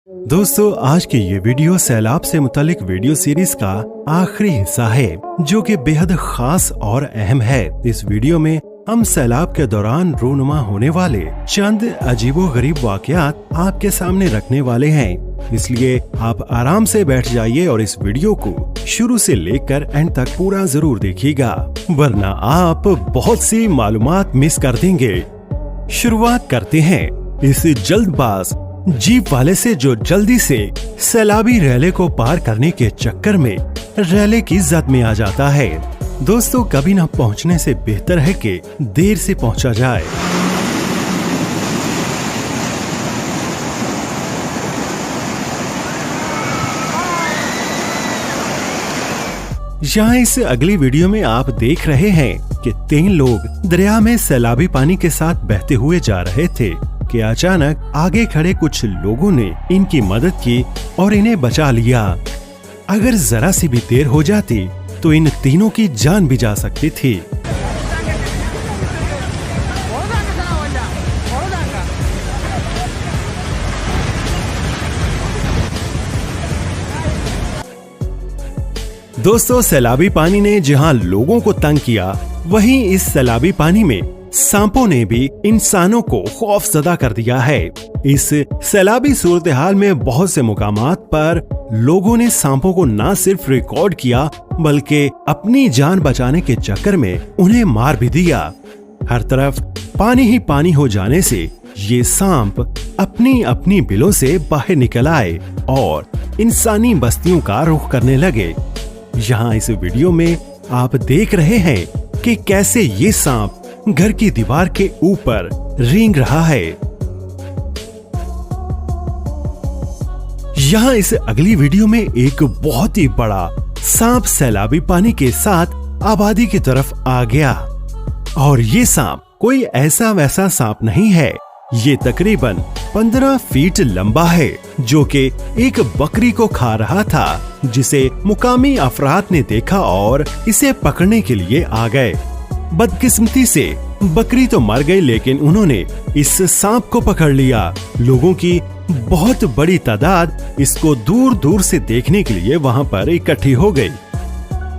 दोस्तों, आज की ये वीडियो सैलाब से मुतालिक वीडियो सीरीज का आखिरी हिस्सा है, जो कि बेहद खास और अहम है। इस वीडियो में हम सैलाब के दौरान रूनुमा होने वाले चंद अजीबोगरीब वाकयात आपके सामने रखने वाले हैं। इसलिए आप आराम से बैठ जाइए और इस वीडियो को शुरू से लेकर एंड तक पूरा जरूर देखिएगा, वरना आप बहुत सी मालूमात मिस कर देंगे। शुरुआत करते हैं इस जल्दबाज जीप वाले से, जो जल्दी से सैलाबी रैले को पार करने के चक्कर में रैले की जद में आ जाता है। दोस्तों, कभी न पहुंचने से बेहतर है कि देर से पहुंचा जाए। यहाँ इस अगली वीडियो में आप देख रहे हैं कि 3 लोग दरिया में सैलाबी पानी के साथ बहते हुए जा रहे थे कि अचानक आगे खड़े कुछ लोगों ने इनकी मदद की और इन्हें बचा लिया। अगर जरा सी भी देर हो जाती तो इन तीनों की जान भी जा सकती थी। दोस्तों, सैलाबी पानी ने जहां लोगों को तंग किया, वहीं इस सैलाबी पानी में सांपों ने भी इंसानों को खौफजदा कर दिया है। इस सैलाबी सूरत हाल में बहुत से मुकामात पर लोगों ने सांपों को न सिर्फ रिकॉर्ड किया, बल्कि अपनी जान बचाने के चक्कर में उन्हें मार भी दिया। हर तरफ पानी ही पानी हो जाने से ये सांप अपनी अपनी बिलों से बाहर निकल आए और इंसानी बस्तियों का रुख करने लगे। यहाँ इस वीडियो में आप देख रहे हैं कि कैसे ये सांप घर की दीवार के ऊपर रेंग रहा है। यहाँ इस अगली वीडियो में एक बहुत ही बड़ा सांप सैलाबी पानी के साथ आबादी की तरफ आ गया, और ये सांप कोई ऐसा वैसा सांप नहीं है। ये तकरीबन 15 फीट लंबा है, जो कि एक बकरी को खा रहा था, जिसे मुकामी अफराद ने देखा और इसे पकड़ने के लिए आ गए। बदकिस्मती से बकरी तो मर गई, लेकिन उन्होंने इस सांप को पकड़ लिया। लोगों की बहुत बड़ी तादाद इसको दूर दूर से देखने के लिए वहां पर इकट्ठी हो गई।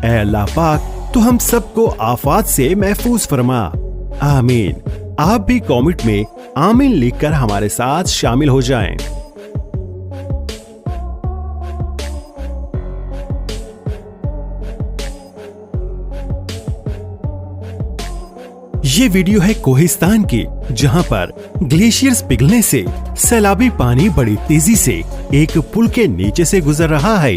ऐ अल्लाह पाक, तो हम सबको आफात से महफूज फरमा, आमीन। आप भी कमेंट में आमीन लिखकर हमारे साथ शामिल हो जाएं। ये वीडियो है कोहिस्तान की, जहां पर ग्लेशियर्स पिघलने से सैलाबी पानी बड़ी तेजी से एक पुल के नीचे से गुजर रहा है।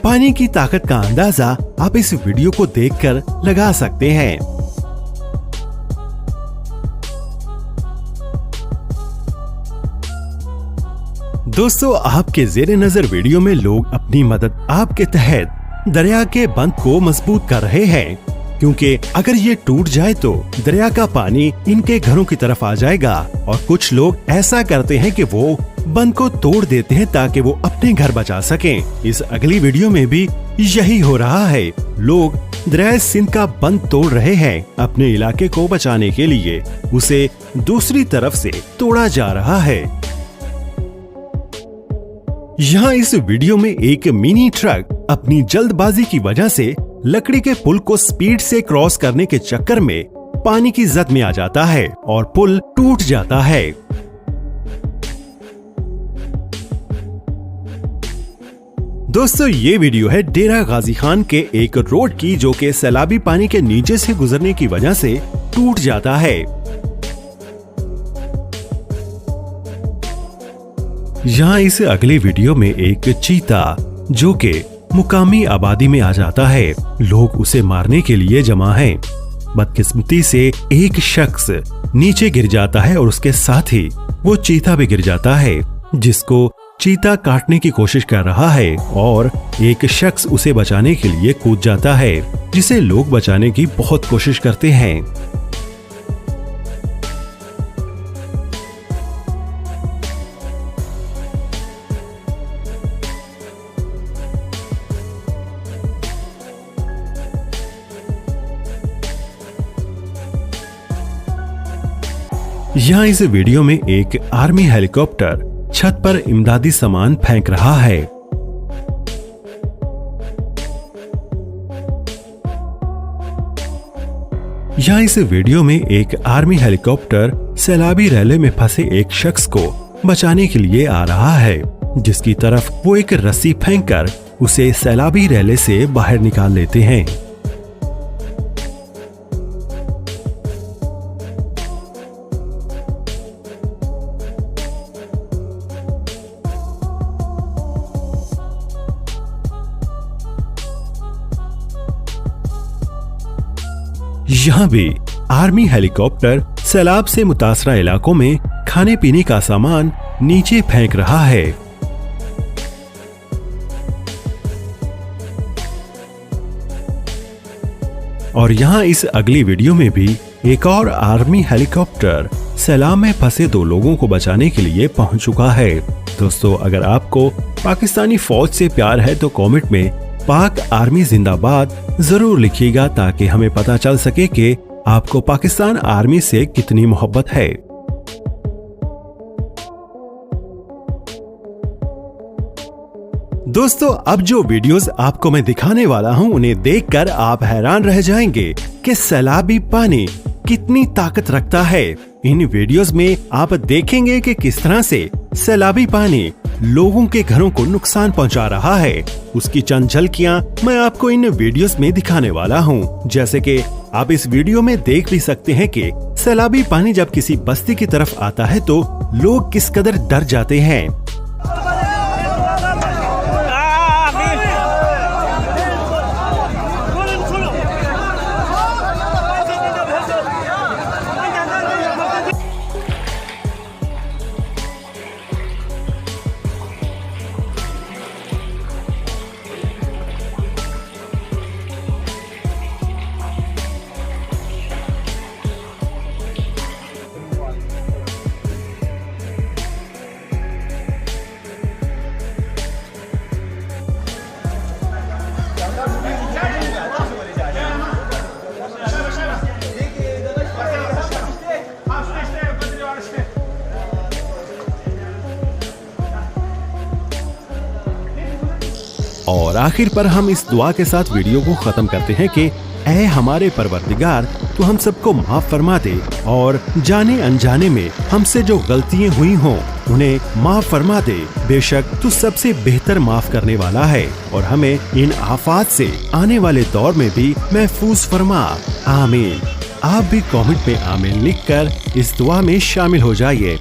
पानी की ताकत का अंदाजा आप इस वीडियो को देखकर लगा सकते हैं। दोस्तों, आपके जेरे नजर वीडियो में लोग अपनी मदद आपके तहत दरिया के बंद को मजबूत कर रहे हैं, क्योंकि अगर ये टूट जाए तो दरिया का पानी इनके घरों की तरफ आ जाएगा। और कुछ लोग ऐसा करते हैं कि वो बंद को तोड़ देते हैं ताकि वो अपने घर बचा सकें। इस अगली वीडियो में भी यही हो रहा है। लोग दरिया सिंध का बंद तोड़ रहे हैं अपने इलाके को बचाने के लिए। उसे दूसरी तरफ से तोड़ा जा रहा है। यहाँ इस वीडियो में एक मिनी ट्रक अपनी जल्दबाजी की वजह से लकड़ी के पुल को स्पीड से क्रॉस करने के चक्कर में पानी की जद में आ जाता है और पुल टूट जाता है। दोस्तों, ये वीडियो है डेरा गाजी खान के एक रोड की, जो कि सैलाबी पानी के नीचे से गुजरने की वजह से टूट जाता है। यहाँ इस अगले वीडियो में एक चीता, जो कि मुकामी आबादी में आ जाता है, लोग उसे मारने के लिए जमा हैं। बदकिस्मती से एक शख्स नीचे गिर जाता है और उसके साथ ही वो चीता भी गिर जाता है, जिसको चीता काटने की कोशिश कर रहा है, और एक शख्स उसे बचाने के लिए कूद जाता है, जिसे लोग बचाने की बहुत कोशिश करते हैं। यहाँ इस वीडियो में एक आर्मी हेलीकॉप्टर छत पर इमदादी सामान फेंक रहा है। यहाँ इस वीडियो में एक आर्मी हेलीकॉप्टर सैलाबी रैले में फंसे एक शख्स को बचाने के लिए आ रहा है, जिसकी तरफ वो एक रस्सी फेंककर उसे सैलाबी रैले से बाहर निकाल लेते हैं। यहाँ भी आर्मी हेलीकॉप्टर सैलाब से मुतासरा इलाकों में खाने पीने का सामान नीचे फेंक रहा है। और यहाँ इस अगली वीडियो में भी एक और आर्मी हेलीकॉप्टर सैलाब में फंसे 2 लोगों को बचाने के लिए पहुंच चुका है। दोस्तों, अगर आपको पाकिस्तानी फौज से प्यार है तो कमेंट में पाक आर्मी जिंदाबाद जरूर लिखिएगा, ताकि हमें पता चल सके कि आपको पाकिस्तान आर्मी से कितनी मोहब्बत है। दोस्तों, अब जो वीडियोस आपको मैं दिखाने वाला हूं उन्हें देखकर आप हैरान रह जाएंगे कि सैलाबी पानी कितनी ताकत रखता है। इन वीडियोस में आप देखेंगे कि किस तरह से सैलाबी पानी लोगों के घरों को नुकसान पहुंचा रहा है। उसकी चंद झलकियां मैं आपको इन वीडियोस में दिखाने वाला हूं। जैसे कि आप इस वीडियो में देख भी सकते हैं कि सैलाबी पानी जब किसी बस्ती की तरफ आता है तो लोग किस कदर डर जाते हैं। और आखिर पर हम इस दुआ के साथ वीडियो को खत्म करते हैं कि ऐ हमारे परवरदिगार, तू हम सबको माफ फरमा दे और जाने अनजाने में हमसे जो गलतियां हुई हों उन्हें माफ फरमा दे। बेशक तू सबसे बेहतर माफ करने वाला है और हमें इन आफात से आने वाले दौर में भी महफूज फरमा। आमीन। आप भी कमेंट में आमीन लिखकर इस दुआ में शामिल हो जाइए।